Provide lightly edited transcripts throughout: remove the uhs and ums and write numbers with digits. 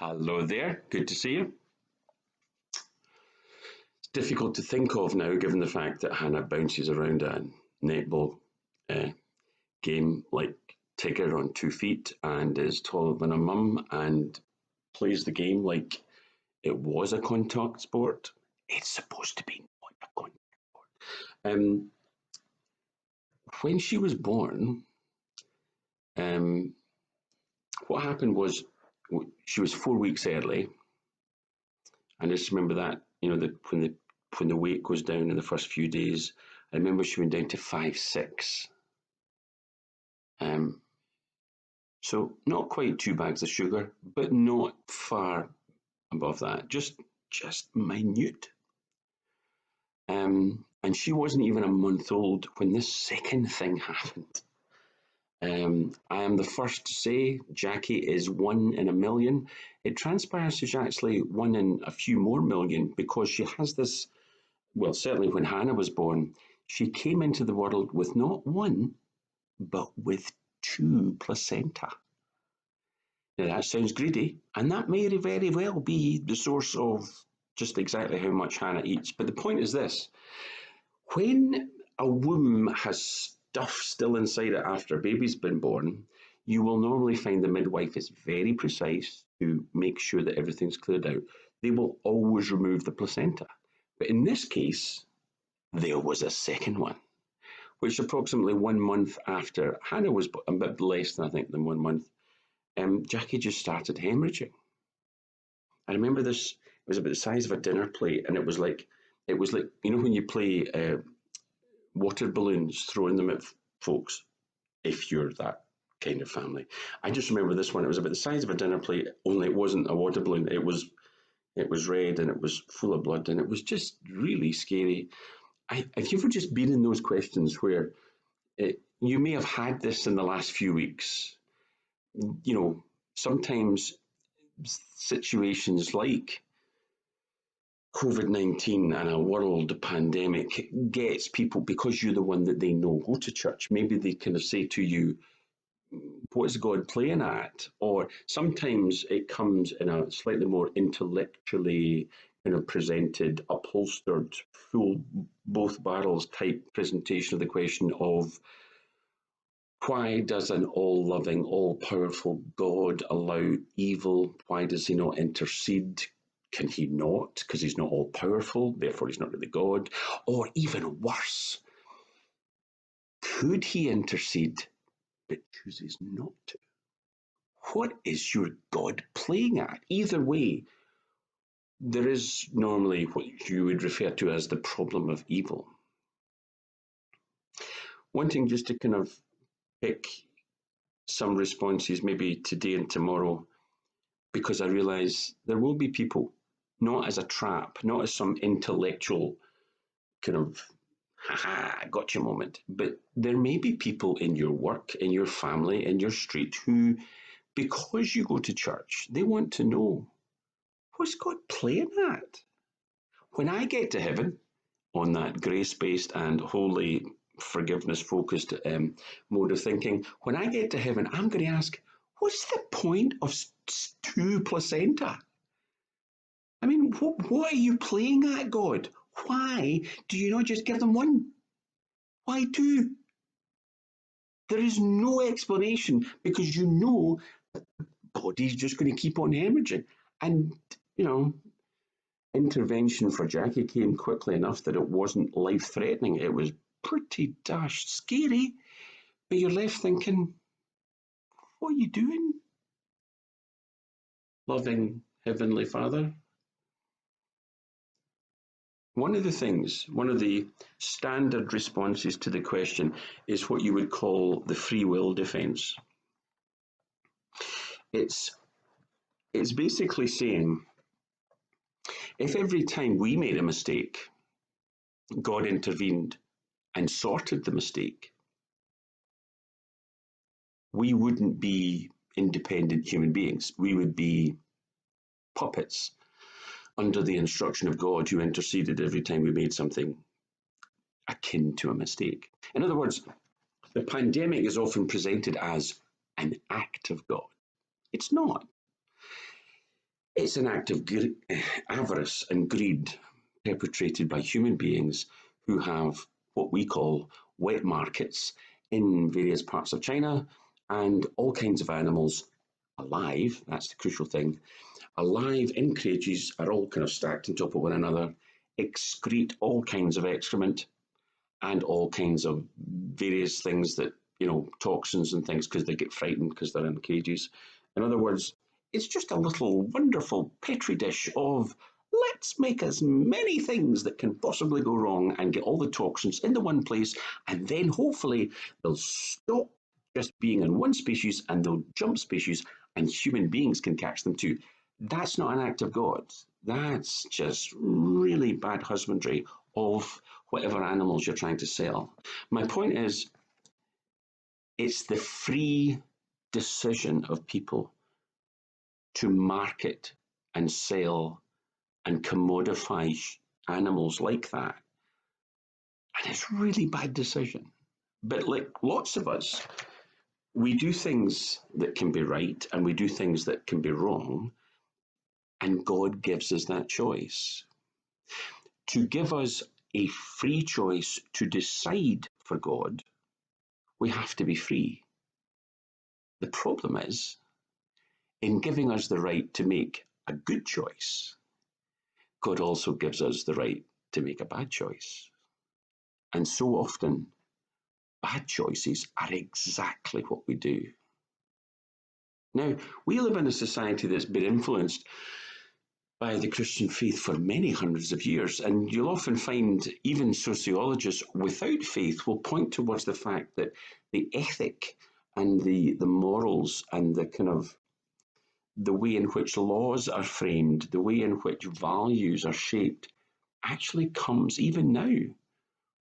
Hello there, good to see you. It's difficult to think of now, given the fact that Hannah bounces around a netball uh, game like Tigger on 2 feet and is taller than her mum and plays the game like it was a contact sport. It's supposed to be not a contact sport. When she was born, um, what happened was she was 4 weeks early. I just remember that, when the weight goes down in the first few days. I remember she went down to 5'6". Um, so not quite 2 bags of sugar, but not far above that. Just minute. And she wasn't even a month old when this second thing happened. I am the first to say Jackie is 1 in a million. It transpires she's actually one in a few more million because she has this. Well, certainly when Hannah was born, she came into the world with not one, but with two placenta. Now that sounds greedy, and that may very well be the source of just exactly how much Hannah eats. But the point is this: when a womb has stuff still inside it after a baby's been born, you will normally find the midwife is very precise to make sure that everything's cleared out. They will always remove the placenta. But in this case, there was a second one, which approximately 1 month after Hannah was a bit less than I think than 1 month, Jackie just started hemorrhaging. I remember this. It was about the size of a dinner plate, and it was like when you play water balloons, throwing them at folks. If you're that kind of family, I just remember this one. It was about the size of a dinner plate, only it wasn't a water balloon. It was red and it was full of blood, and it was just really scary. Have you ever just been in those questions where you may have had this in the last few weeks? Sometimes situations like COVID-19 and a world pandemic gets people, because you're the one that they know go to church. Maybe they kind of say to you, what is God playing at? Or sometimes it comes in a slightly more intellectually presented, upholstered, full both barrels type presentation of the question of why does an all-loving, all-powerful God allow evil? Why does he not intercede? Can he not? Because he's not all-powerful, therefore he's not really God. Or even worse, could he intercede but chooses not to? What is your God playing at? Either way, there is normally what you would refer to as the problem of evil. Wanting just to kind of pick some responses maybe today and tomorrow, because I realise there will be people, not as a trap, not as some intellectual kind of haha, gotcha moment, but there may be people in your work, in your family, in your street who, because you go to church, they want to know, what's God playing at? When I get to heaven, on that grace-based and wholly forgiveness-focused mode of thinking, when I get to heaven, I'm going to ask, what's the point of two placenta? I mean, what are you playing at, God? Why do you not just give them one? Why two? There is no explanation, because you know that the body's just going to keep on hemorrhaging. And, intervention for Jackie came quickly enough that it wasn't life-threatening. It was pretty dash scary, but you're left thinking, what are you doing, loving Heavenly Father? One of the standard responses to the question is what you would call the free will defense. It's basically saying, if every time we made a mistake, God intervened and sorted the mistake, we wouldn't be independent human beings. We would be puppets under the instruction of God, who interceded every time we made something akin to a mistake. In other words, the pandemic is often presented as an act of God. It's not. It's an act of avarice and greed perpetrated by human beings who have what we call wet markets in various parts of China, and all kinds of animals alive, that's the crucial thing, alive in cages are all kind of stacked on top of one another, excrete all kinds of excrement and all kinds of various things that, toxins and things because they get frightened because they're in cages. In other words, it's just a little wonderful petri dish of let's make as many things that can possibly go wrong and get all the toxins in the one place, and then hopefully they'll stop just being in one species and they'll jump species and human beings can catch them too. That's not an act of God. That's just really bad husbandry of whatever animals you're trying to sell. My point is, it's the free decision of people to market and sell and commodify animals like that. And it's a really bad decision. But like lots of us, we do things that can be right and we do things that can be wrong. And God gives us that choice. To give us a free choice to decide for God, we have to be free. The problem is, in giving us the right to make a good choice, God also gives us the right to make a bad choice. And so often, bad choices are exactly what we do. Now, we live in a society that's been influenced by the Christian faith for many hundreds of years, and you'll often find even sociologists without faith will point towards the fact that the ethic and the morals and the kind of the way in which laws are framed, the way in which values are shaped, actually comes even now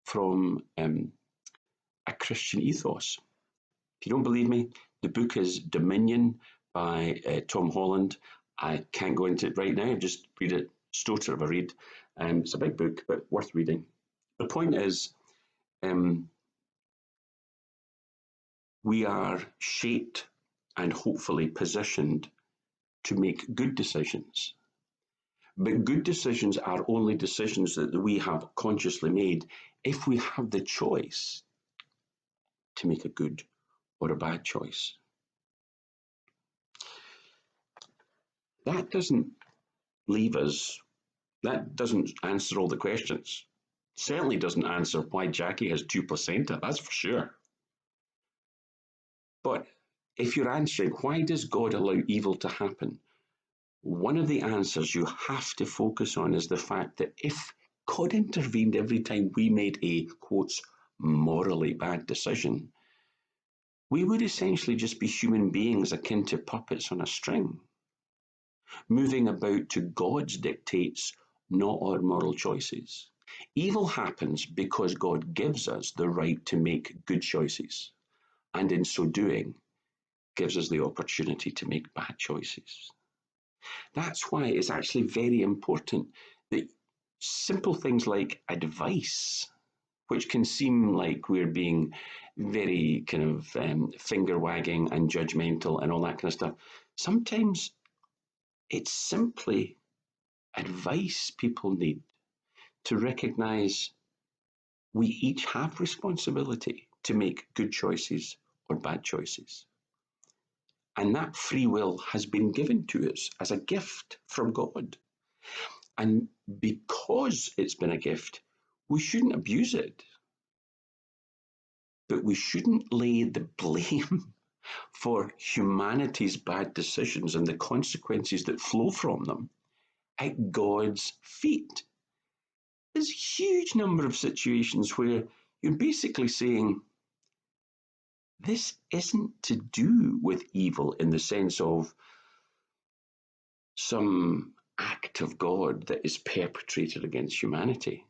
from a Christian ethos. If you don't believe me, the book is Dominion by Tom Holland. I can't go into it right now, just read it, stoter of a read. It's a big book, but worth reading. The point is, we are shaped and hopefully positioned to make good decisions. But good decisions are only decisions that we have consciously made if we have the choice to make a good or a bad choice. That doesn't leave us, that doesn't answer all the questions. Certainly doesn't answer why Jackie has two placenta, that's for sure. But if you're answering why does God allow evil to happen, one of the answers you have to focus on is the fact that if God intervened every time we made a, quotes, morally bad decision, we would essentially just be human beings akin to puppets on a string, moving about to God's dictates, not our moral choices. Evil happens because God gives us the right to make good choices, and in so doing, gives us the opportunity to make bad choices. That's why it's actually very important that simple things like advice, which can seem like we're being very kind of finger wagging and judgmental and all that kind of stuff, sometimes it's simply advice people need to recognize we each have responsibility to make good choices or bad choices. And that free will has been given to us as a gift from God. And because it's been a gift, we shouldn't abuse it. But we shouldn't lay the blame for humanity's bad decisions and the consequences that flow from them at God's feet. There's a huge number of situations where you're basically saying, this isn't to do with evil in the sense of some act of God that is perpetrated against humanity.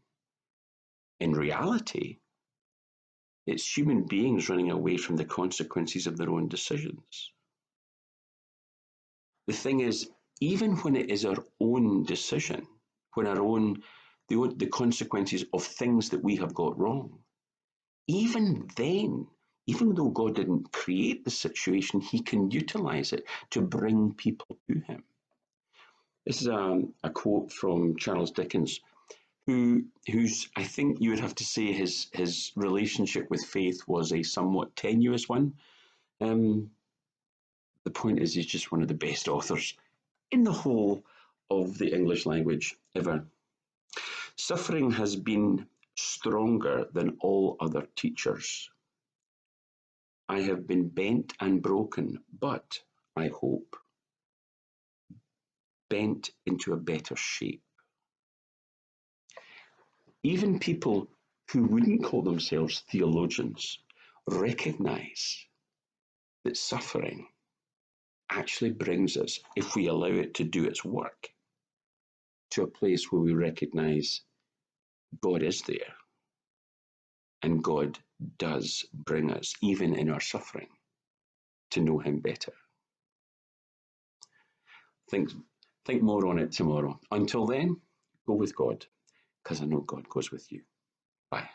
In reality, it's human beings running away from the consequences of their own decisions. The thing is, even when it is our own decision, when the consequences of things that we have got wrong, even then, even though God didn't create the situation, he can utilize it to bring people to him. This is a quote from Charles Dickens, whose I think you would have to say his relationship with faith was a somewhat tenuous one. Um, the point is, he's just one of the best authors in the whole of the English language ever. Suffering has been stronger than all other teachers. I have been bent and broken, but, I hope, bent into a better shape. Even people who wouldn't call themselves theologians recognize that suffering actually brings us, if we allow it to do its work, to a place where we recognize God is there and God does bring us, even in our suffering, to know Him better. Think, think more on it tomorrow. Until then, go with God, because I know God goes with you. Bye.